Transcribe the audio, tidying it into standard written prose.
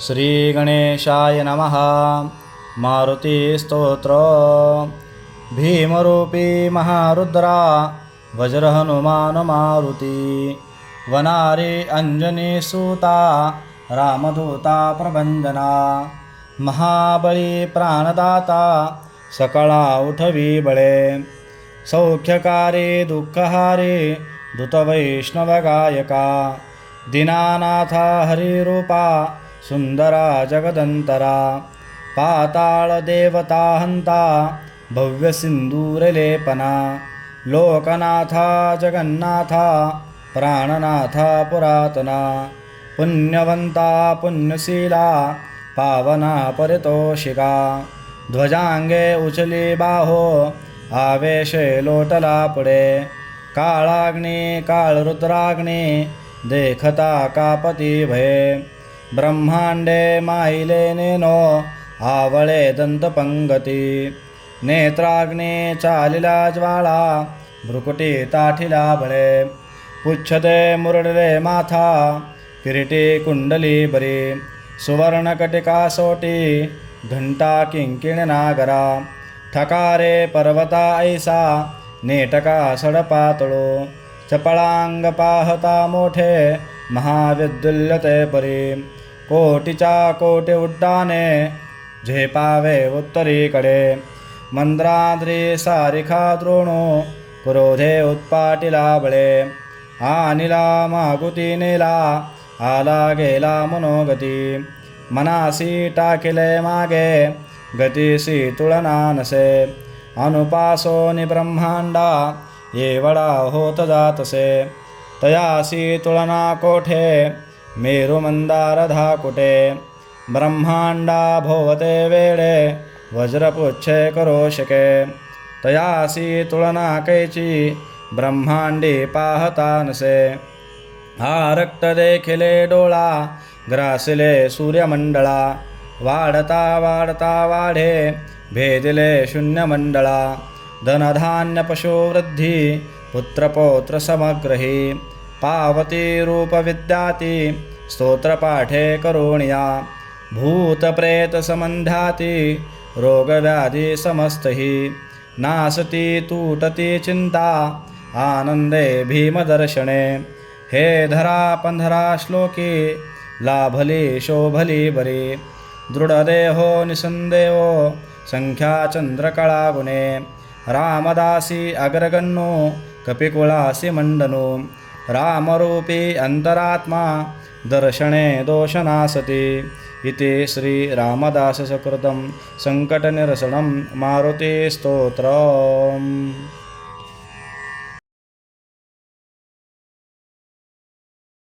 श्री गणेशाय नमः। मारुती स्तोत्र। भीमरूपी महारुद्रा वज्र हनुमान मारुती, वनारी अंजनी सूता रामदूता प्रभंजना, महाबळी प्राणदाता सकळा उठवी बळे, सौख्यकारी दुःखहारी दूत वैष्णव गायका, दीनानाथा हरिरूपा सुंदरा जगदंतरा, पाताळ देवता हंता भव्य सिंदूरलेपना, लोकनाथा जगन्नाथा प्राणनाथा पुरातना, पुण्यवंता पुण्यशीला पावना परितोषिका, ध्वजांगे उचली बाहो आवेशे लोटला पुढे, काळाग्नी काळरुद्राग्नी देखता कापती भये, ब्रह्मांडे माईले नेनो आवळे दंतपंगती, नेत्राग्नी चालिला ज्वाळा भ्रुकुटी ताठिला बळे, पुच्छते मुरडले माथा किरीटी कुंडली बरी, सुवर्णकटिका सोटी घंटा किंकिण नागरा, ठकारे पर्वता ऐसा नेटका सडपातळो, चपळांग पाहता मोठे महाविद्युल्यते परी, कोटीच्या कोटी उड्डाणे झेपावे उत्तरीकडे, मंद्राद्री सारिखा द्रोणो क्रोधे उत्पाटिला बळे, आनिला मागुती नेला आला गेला मनोगती, मनासी टाकिले मागे गतीसी तुलना नसे, अनुपासोनी ब्रह्मांडा येवडा होत जातसे, तयासी तुलना कोठे मेरु मंदार धाकुटे, ब्रह्मांडा भोवते वेळे वज्रपुच्छे करोशके, तयासी तुलना कैची ब्रह्मांडी पाहता नसे, हा रक्त देखिले डोळा ग्रासिले सूर्यमंडळा, वाढता वाढता वाढे भेदिले शून्यमंडळा, धनधान्य पशुवृद्धी पुत्रपौत्र समग्रही, पावती रूपविद्याती स्तोत्रपाठे करोणिया, भूतप्रेत समंध्याती रोगव्याधी समस्तही, नासती तूटती चिंता आनंदे भीमदर्शने, हे धरा पंधरा श्लोकी लाभली शोभली बरी, दृढदेहो निसंदेहो संख्या चंद्रकळा गुणे, रामदासी अग्रगण्यो कपिकुळासी मंडनो, रामरूपी अंतरात्मा दर्शने दोषनासती, इति श्री रामदास सकृतं संकटनिरसनं मारुती स्तोत्रम्।